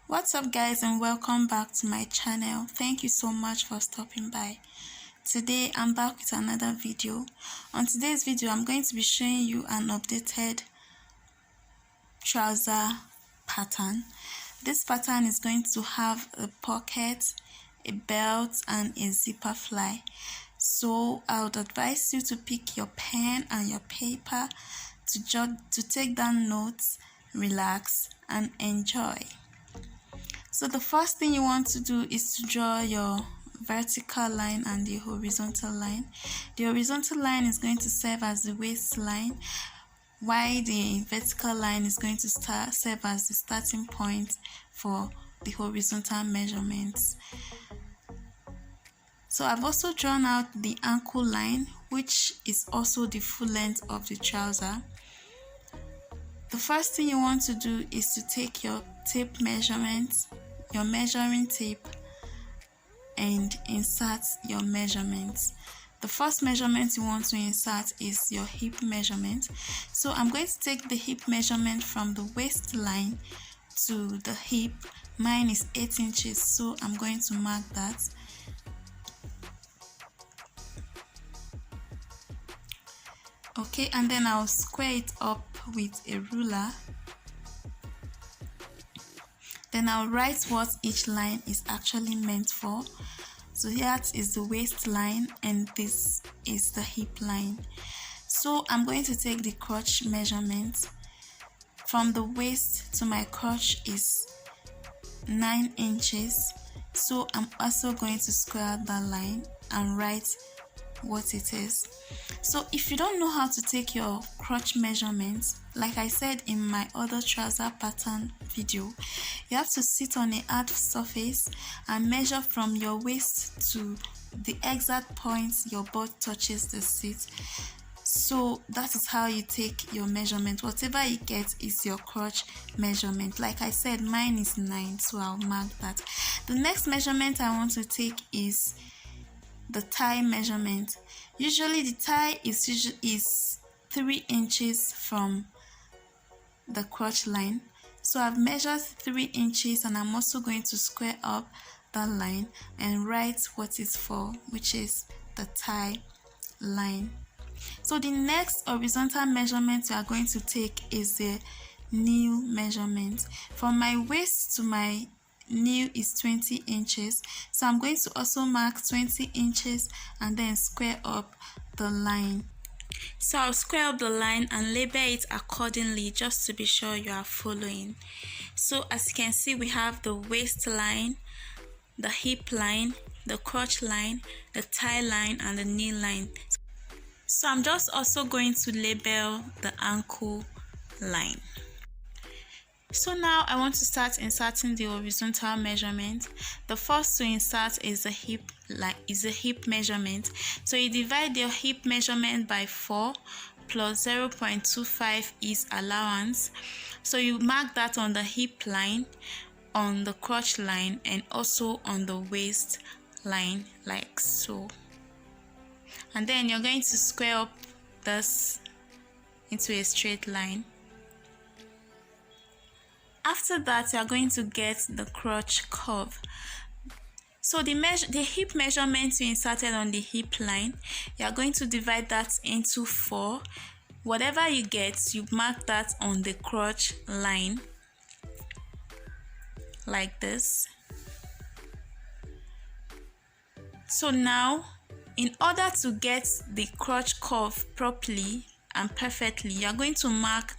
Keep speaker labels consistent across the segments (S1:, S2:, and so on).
S1: What's up guys, and welcome back to my channel. Thank you so much for stopping by. Today I'm back with another video. On today's video I'm going to be showing you an updated trouser pattern. This pattern is going to have a pocket, a belt and a zipper fly. So I would advise you to pick your pen and your paper to take down notes, relax and enjoy. So the first thing you want to do is to draw your vertical line and the horizontal line. The horizontal line is going to serve as the waistline, while the vertical line is going to serve as the starting point for the horizontal measurements. So I've also drawn out the ankle line, which is also the full length of the trouser. The first thing you want to do is to take your tape measurements, your measuring tape, and insert your measurements. The first measurement you want to insert is your hip measurement. So I'm going to take the hip measurement from the waistline to the hip. Mine is 8 inches, so I'm going to mark that. Okay, and then I'll square it up with a ruler. Then I'll write what each line is actually meant for. So that is the waistline and this is the hip line. So I'm going to take the crotch measurement. From the waist to my crotch is 9 inches. So I'm also going to square that line and write what it is. So if you don't know how to take your crotch measurements, like I said in my other trouser pattern video, you have to sit on a hard surface and measure from your waist to the exact point your butt touches the seat. So that is how you take your measurement. Whatever you get is your crotch measurement. Like I said, mine is 9, so I'll mark that. The next measurement I want to take is the thigh measurement. Usually the thigh is 3 inches from the crotch line. So I've measured 3 inches and I'm also going to square up that line and write what it's for, which is the thigh line. So the next horizontal measurement we are going to take is the knee measurement. From my waist to my knee is 20 inches, so I'm going to also mark 20 inches and then square up the line. So I'll square up the line and label it accordingly just to be sure you are following. So as you can see, we have the waistline, the hip line, the crotch line, the thigh line and the knee line. So I'm just also going to label the ankle line. So now I want to start inserting the horizontal measurement. The first to insert is the hip measurement. So you divide your hip measurement by 4 plus 0.25 is allowance. So you mark that on the hip line, on the crotch line, and also on the waist line, like so. And then you're going to square up this into a straight line. After that, you are going to get the crotch curve. So the hip measurement you inserted on the hip line, you are going to divide that into 4. Whatever you get, you mark that on the crotch line, like this. So now, in order to get the crotch curve properly and perfectly, you are going to mark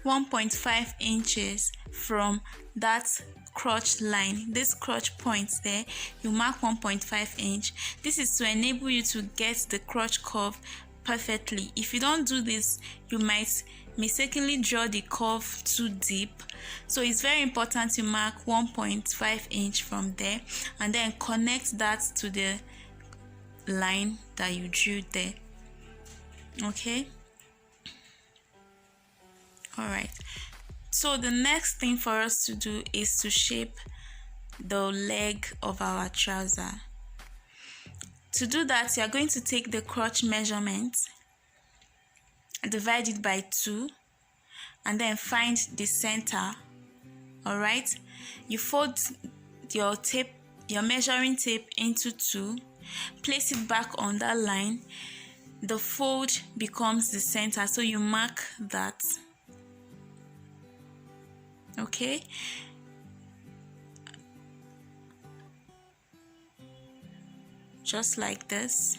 S1: 1.5 inches from that crotch line, this crotch point there. You mark 1.5 inch. This is to enable you to get the crotch curve perfectly. If you don't do this, you might mistakenly draw the curve too deep. So it's very important to mark 1.5 inch from there and then connect that to the line that you drew there. Okay, all right. So the next thing for us to do is to shape the leg of our trouser. To do that, you are going to take the crotch measurement, divide it by 2, and then find the center All right, you fold your measuring tape into two, place it back on that line. The fold becomes the center, so you mark that. Okay, just like this.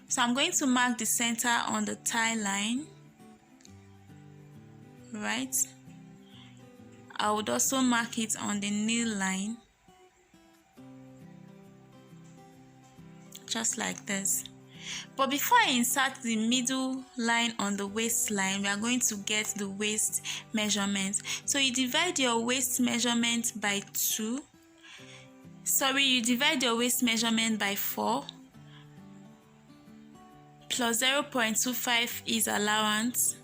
S1: So I'm going to mark the center on the tie line, right? I would also mark it on the knee line, just like this. But before I insert the middle line on the waistline, we are going to get the waist measurement. So you divide your waist measurement by 2. Sorry, you divide your waist measurement by 4. Plus 0.25 is allowance.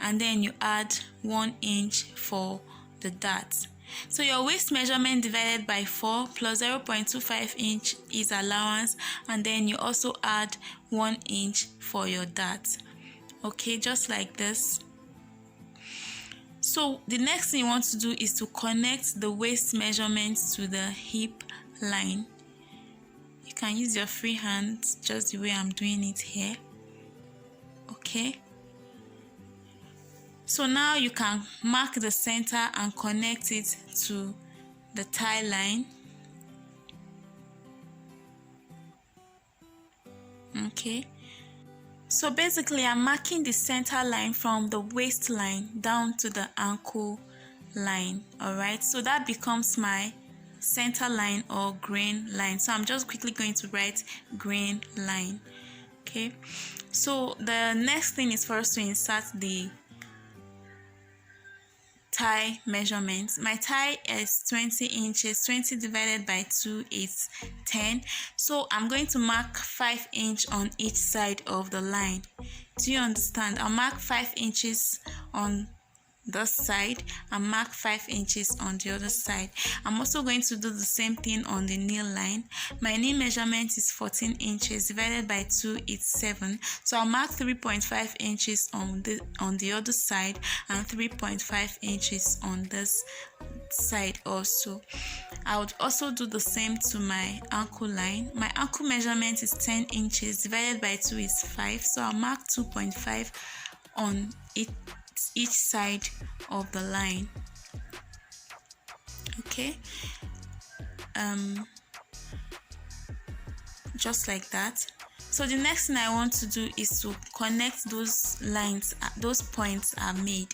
S1: And then you add 1 inch for the dart. So your waist measurement divided by 4 plus 0.25 inch is allowance, and then you also add 1 inch for your dart. Okay, just like this. So the next thing you want to do is to connect the waist measurement to the hip line. You can use your free hand just the way I'm doing it here. Okay. So now you can mark the center and connect it to the tie line. Okay. So basically I'm marking the center line from the waistline down to the ankle line. Alright, so that becomes my center line or grain line. So I'm just quickly going to write grain line. Okay. So the next thing is for us to insert the tie measurements. My tie is 20 inches. 20 divided by 2 is 10. So I'm going to mark 5 inches on each side of the line. Do you understand? I'll mark 5 inches on this side and mark 5 inches on the other side. I'm also going to do the same thing on the knee line. My knee measurement is 14 inches divided by 2 is 7. So I'll mark 3.5 inches on the other side and 3.5 inches on this side also. I would also do the same to my ankle line. My ankle measurement is 10 inches divided by 2 is 5. So I'll mark 2.5 on each side of the line. Okay, just like that. So the next thing I want to do is to connect those lines, those points are made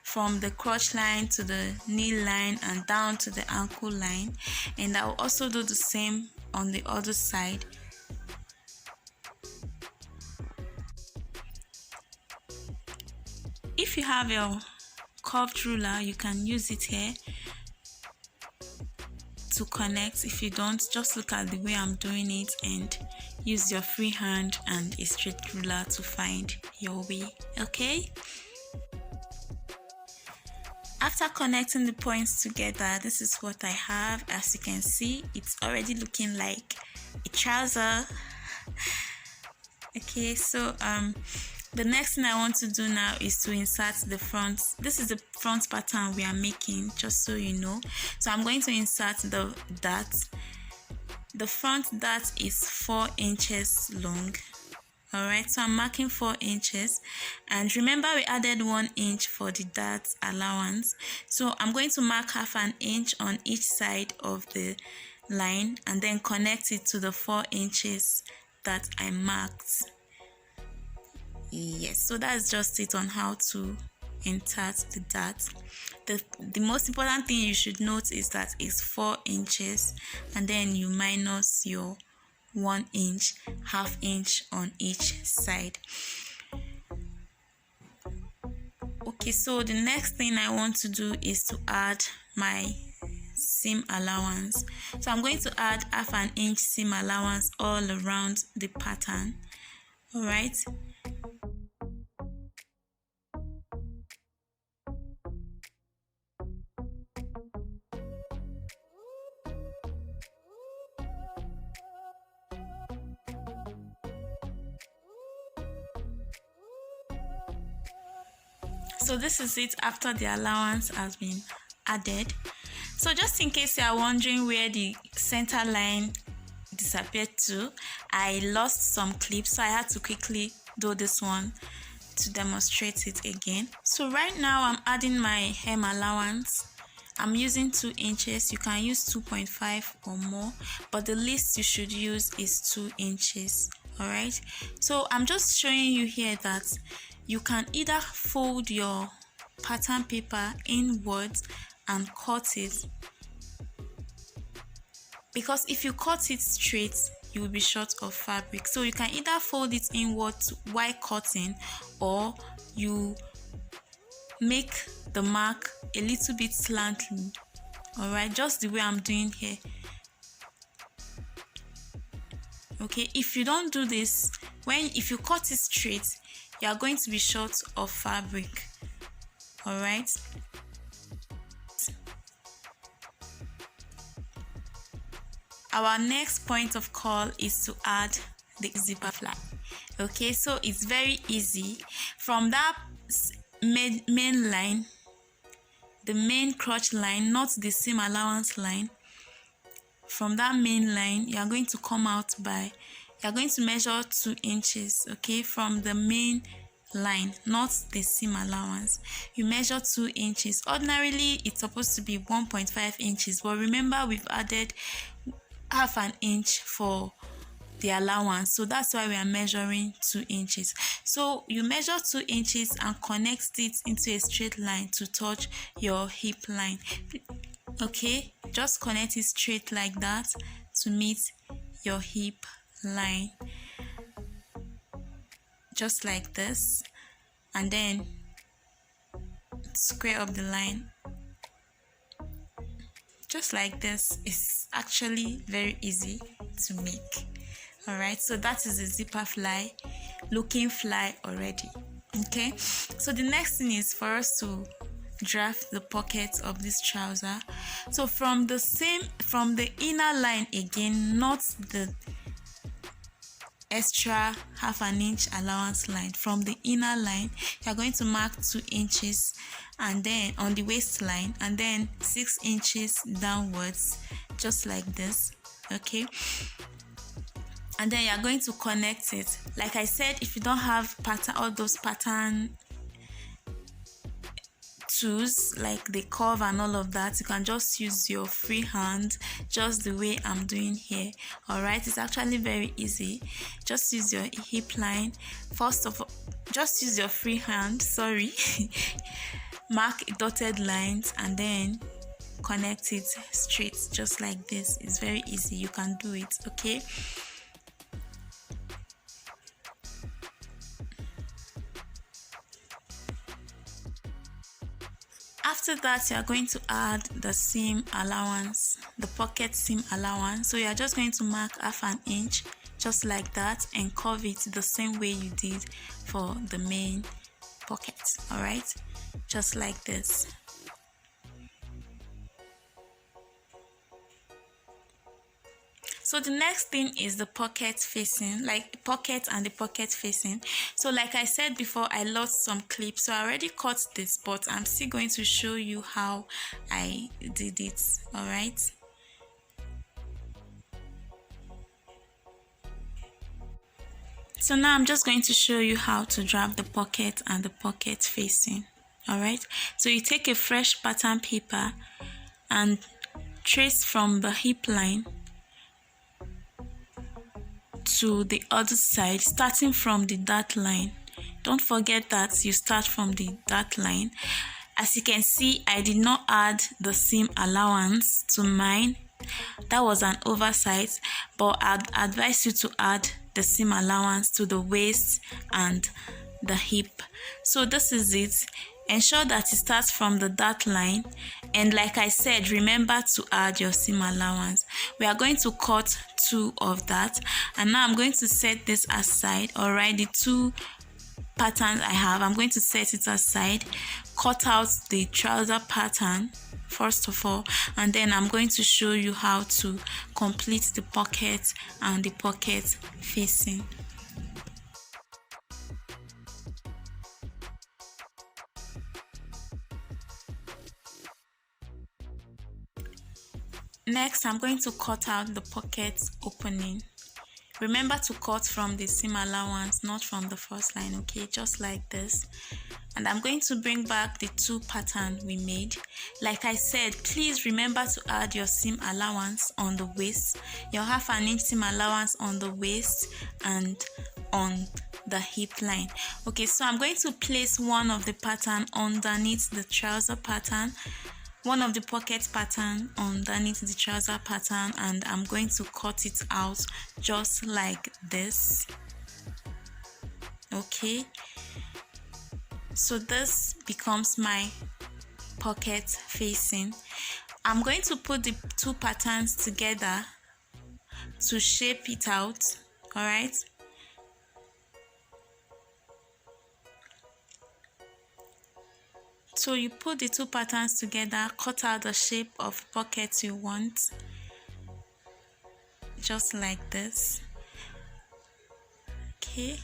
S1: from the crotch line to the knee line and down to the ankle line, and I will also do the same on the other side. If you have your curved ruler, you can use it here to connect. If you don't, just look at the way I'm doing it and use your free hand and a straight ruler to find your way. Okay? After connecting the points together, this is what I have. As you can see, it's already looking like a trouser. Okay, so the next thing I want to do now is to insert the front. This is the front pattern we are making, just so you know. So I'm going to insert the dart. The front dart is 4 inches long. Alright, so I'm marking 4 inches. And remember we added 1 inch for the dart allowance. So I'm going to mark half an inch on each side of the line and then connect it to the 4 inches that I marked. Yes, so that's just it on how to insert the dart. The most important thing you should note is that it's 4 inches and then you minus your 1 inch, half inch on each side. Okay, so the next thing I want to do is to add my seam allowance. So I'm going to add half an inch seam allowance all around the pattern. All right. So this is it after the allowance has been added. So just in case you are wondering where the center line disappeared to, I lost some clips, so I had to quickly do this one to demonstrate it again. So right now I'm adding my hem allowance. I'm using 2 inches. You can use 2.5 or more, but the least you should use is 2 inches. All right, so I'm just showing you here that you can either fold your pattern paper inwards and cut it, because if you cut it straight you will be short of fabric. So you can either fold it inwards while cutting, or you make the mark a little bit slanting. All right, just the way I'm doing here. Okay, if you don't do this, if you cut it straight, you are going to be short of fabric. All right, our next point of call is to add the zipper fly. Okay, so it's very easy. From that main line, the main crotch line, not the seam allowance line, from that main line you are going to come out by, you are going to measure 2 inches. Okay, from the main line, not the seam allowance, you measure 2 inches. Ordinarily it's supposed to be 1.5 inches, but remember we've added half an inch for the allowance, so that's why we are measuring 2 inches. So you measure 2 inches and connect it into a straight line to touch your hip line. Okay, just connect it straight like that to meet your hip line, just like this, and then square up the line just like this. Is actually very easy to make. All right, so that is the zipper fly looking fly already. Okay, so the next thing is for us to draft the pockets of this trouser. So from the inner line again, not the extra half an inch allowance line, from the inner line you are going to mark 2 inches, and then on the waistline, and then 6 inches downwards, just like this. Okay, and then you are going to connect it. Like I said, if you don't have all those pattern tools like the curve and all of that, you can just use your free hand, just the way I'm doing here. All right, it's actually very easy. Just use your hip line. First of all, just use your free hand, mark dotted lines and then connect it straight, just like this. It's very easy, you can do it. Okay, after that you are going to add the seam allowance, the pocket seam allowance. So you are just going to mark half an inch, just like that, and curve it the same way you did for the main pocket. All right, just like this. So the next thing is the pocket facing, like pocket and the pocket facing. So like I said before, I lost some clips, so I already cut this, but I'm still going to show you how I did it. All right, so now I'm just going to show you how to draft the pocket and the pocket facing. All right, so you take a fresh pattern paper and trace from the hip line to the other side, starting from the dart line. Don't forget that you start from the dart line. As you can see, I did not add the seam allowance to mine. That was an oversight, but I'd advise you to add the seam allowance to the waist and the hip. So this is it. Ensure that it starts from the dart line, and like I said, remember to add your seam allowance. We are going to cut 2 of that, and now I'm going to set this aside. All right, the 2 patterns I have, I'm going to set it aside, cut out the trouser pattern first of all, and then I'm going to show you how to complete the pocket and the pocket facing. Next, I'm going to cut out the pocket opening. Remember to cut from the seam allowance, not from the first line, okay? Just like this. And I'm going to bring back the 2 pattern we made. Like I said, please remember to add your seam allowance on the waist, your 1/2 inch seam allowance on the waist and on the hip line. Okay, so I'm going to place one of the pattern underneath the trouser pattern, one of the pocket pattern underneath the trouser pattern, and I'm going to cut it out just like this. Okay, so this becomes my pocket facing. I'm going to put the 2 patterns together to shape it out. All right, so you put the 2 patterns together, cut out the shape of pocket you want, just like this. Okay,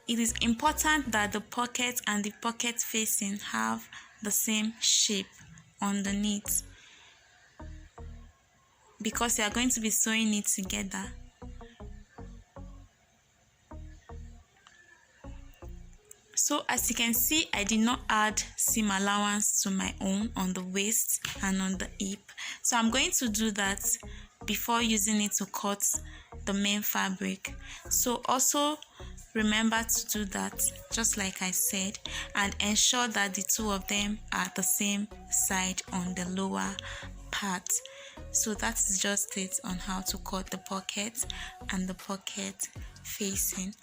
S1: it is important that the pocket and the pocket facing have the same shape underneath, because you are going to be sewing it together. So as you can see, I did not add seam allowance to my own on the waist and on the hip. So I'm going to do that before using it to cut the main fabric. So also remember to do that, just like I said, and ensure that the 2 of them are the same side on the lower part. So that is just it on how to cut the pocket and the pocket facing.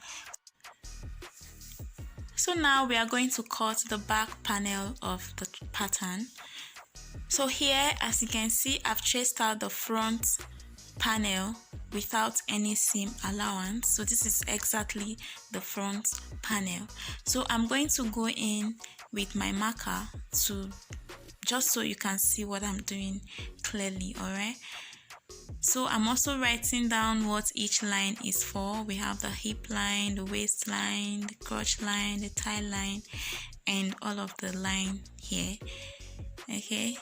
S1: So now we are going to cut the back panel of the pattern. So here, as you can see, I've traced out the front panel without any seam allowance. So this is exactly the front panel. So I'm going to go in with my marker to just so you can see what I'm doing clearly. All right, so I'm also writing down what each line is for. We have the hip line, the waist line, the crotch line, the thigh line, and all of the line here. Okay,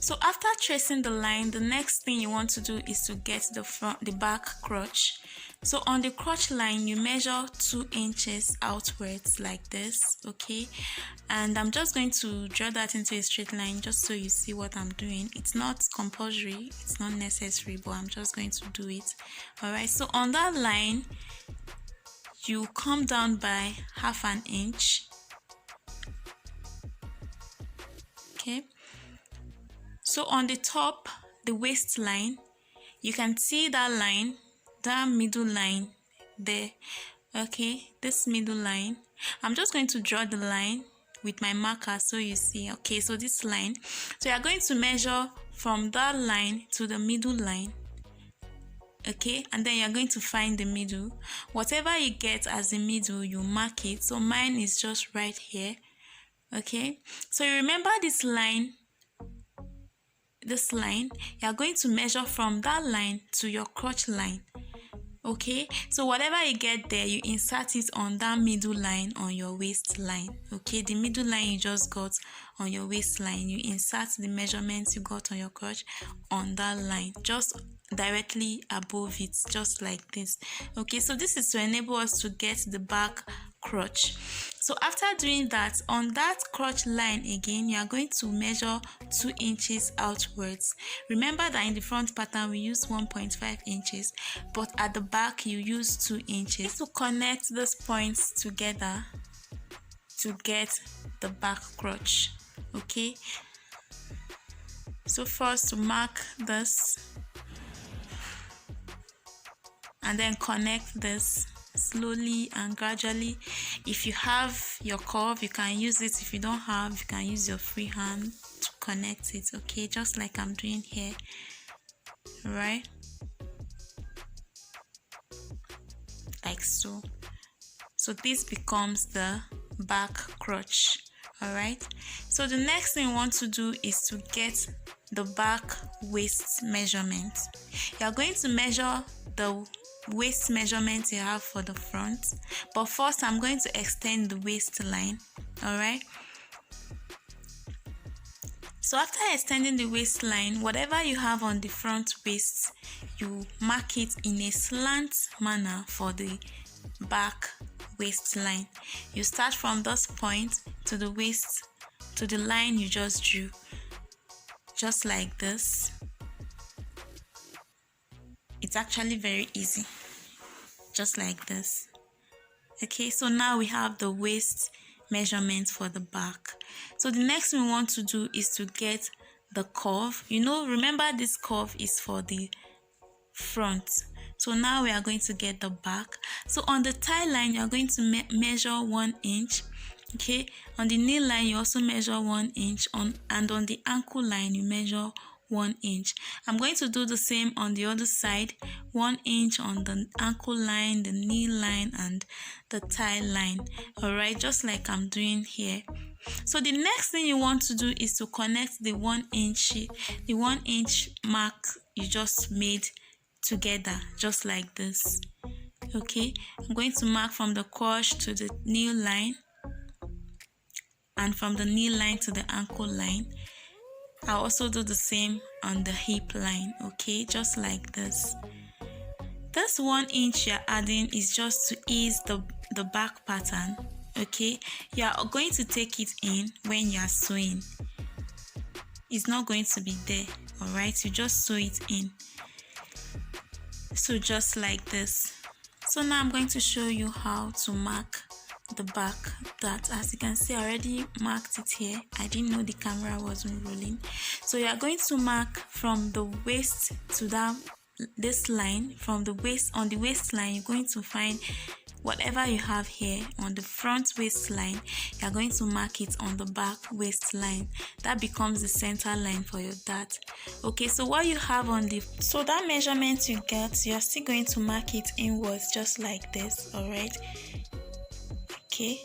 S1: so after tracing the line, the next thing you want to do is to get the back crotch. So on the crotch line, you measure 2 inches outwards like this. Okay, and I'm just going to draw that into a straight line just so you see what I'm doing. It's not compulsory, it's not necessary, but I'm just going to do it. All right, so on that line, you come down by 1/2 inch. Okay, so on the top, the waistline, you can see that line, that middle line there. Okay, this middle line, I'm just going to draw the line with my marker so you see. Okay, so this line, so you're going to measure from that line to the middle line. Okay, and then you're going to find the middle. Whatever you get as the middle, you mark it. So mine is just right here. Okay, so you remember this line, you're going to measure from that line to your crotch line. Okay, so whatever you get there, you insert it on that middle line on your waistline. Okay, the middle line you just got on your waistline, you insert the measurements you got on your crotch on that line, just directly above it, just like this. Okay, so this is to enable us to get the back crotch. So after doing that, on that crotch line again, you are going to measure 2 inches outwards. Remember that in the front pattern we use 1.5 inches, but at the back you use 2 inches. To connect these points together to get the back crotch. Okay, so first to mark this and then connect this slowly and gradually. If you have your curve, you can use it. If you don't have, you can use your free hand to connect it. Okay, just like I'm doing here. Right, like so. So this becomes the back crotch. All right, so the next thing we want to do is to get the back waist measurement. You are going to measure the waist measurement you have for the front. But first I'm going to extend the waistline. All right, so after extending the waistline, whatever you have on the front waist, you mark it in a slant manner for the back waistline. You start from this point to the waist, to the line you just drew, just like this. It's actually very easy, just like this. Okay, so now we have the waist measurement for the back. So the next thing we want to do is to get the curve. Remember this curve is for the front. So now we are going to get the back. So on the thigh line, you are going to measure 1 inch. Okay, on the knee line you also measure 1 inch, and on the ankle line you measure 1 inch. I'm going to do the same on the other side. 1 inch on the ankle line, the knee line, and the thigh line. All right, just like I'm doing here. So the next thing you want to do is to connect the 1 inch mark you just made together, just like this. Okay, I'm going to mark from the crotch to the knee line, and from the knee line to the ankle line. I'll also do the same on the hip line. Okay, just like this. This 1 inch you're adding is just to ease the back pattern. Okay, you are going to take it in when you are sewing. It's not going to be there. All right, you just sew it in. So just like this. So now I'm going to show you how to mark the back. That, as you can see, I already marked it here. I didn't know the camera wasn't rolling. So you are going to mark from the waist to this line. From the waist, on the waistline you're going to find whatever you have here on the front waistline. You're going to mark it on the back waistline. That becomes the center line for your dart. Okay, so what you have on so that measurement you get, you're still going to mark it inwards, just like this. All right. Okay,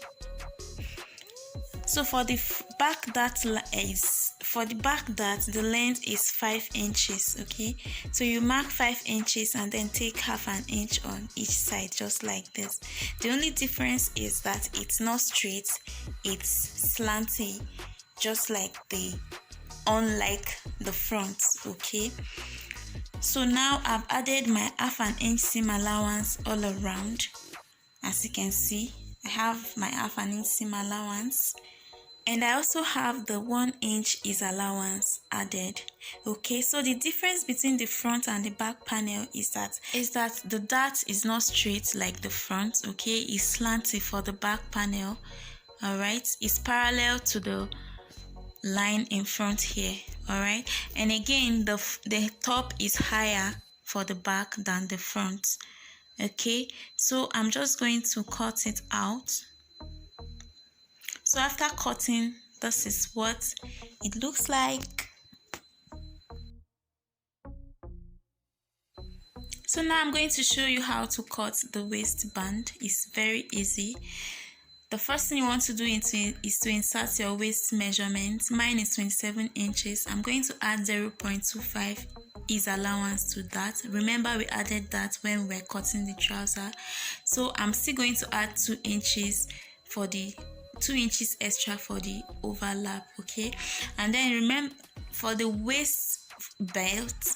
S1: so for the back dart the length is 5 inches. Okay, so you mark 5 inches and then take half an inch on each side, just like this. The only difference is that it's not straight, it's slanty, just like unlike the front. Okay, so now I've added my half an inch seam allowance all around. As you can see, I have my half an inch seam allowance, and I also have the 1 inch ease allowance added. Okay, so the difference between the front and the back panel is that the dart is not straight like the front. Okay, it's slanty for the back panel. All right, it's parallel to the line in front here. All right, and again the top is higher for the back than the front. Okay, so I'm just going to cut it out. So after cutting, this is what it looks like. So now I'm going to show you how to cut the waistband. It's very easy. The first thing you want to do is to insert your waist measurement. Mine is 27 inches. I'm going to add 0.25 ease allowance to that. Remember, we added that when we were cutting the trouser. So I'm still going to add 2 inches for the 2 inches extra for the overlap. Okay, and then remember, for the waist belt,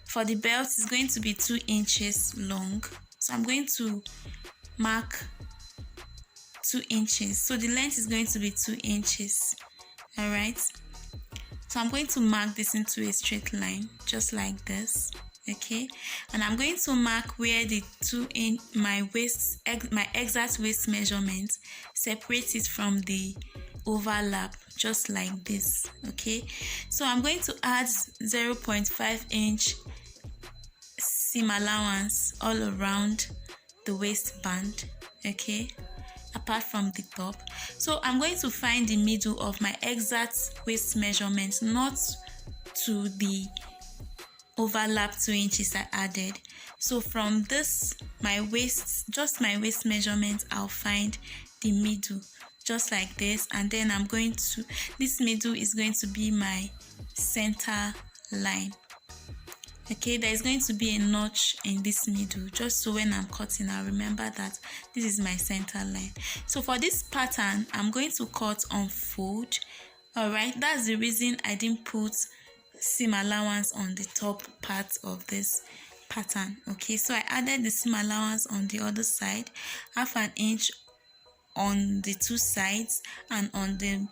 S1: for the belt is going to be 2 inches long. So I'm going to mark 2 inches. So the length is going to be 2 inches. All right, so I'm going to mark this into a straight line, just like this. Okay, and I'm going to mark where the my exact waist measurement separates it from the overlap, just like this. Okay, so I'm going to add 0.5 inch seam allowance all around the waistband. Okay, apart from the top. So I'm going to find the middle of my exact waist measurement, not to the overlap 2 inches I added. So from this, just my waist measurement, I'll find the middle, just like this, and then this middle is going to be my center line. Okay, there is going to be a notch in this middle, just so when I'm cutting I'll remember that this is my center line. So for this pattern I'm going to cut on fold. All right, that's the reason I didn't put seam allowance on the top part of this pattern. Okay, so I added the seam allowance on the other side, 1/2 inch on the two sides and on the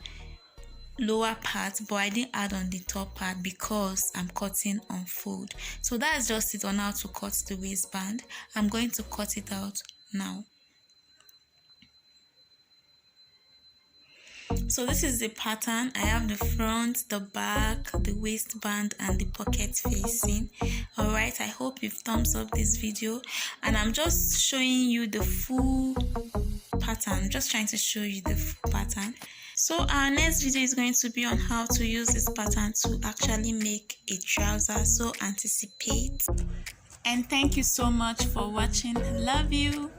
S1: lower part, but I didn't add on the top part because I'm cutting on fold. So that's just it on how to cut the waistband. I'm going to cut it out now. So this is the pattern. I have the front, the back, the waistband and the pocket facing. All right, I hope you've thumbs up this video, and I'm just showing you the full pattern. I'm just trying to show you the full pattern. So our next video is going to be on how to use this pattern to actually make a trouser. So anticipate, and thank you so much for watching. Love you.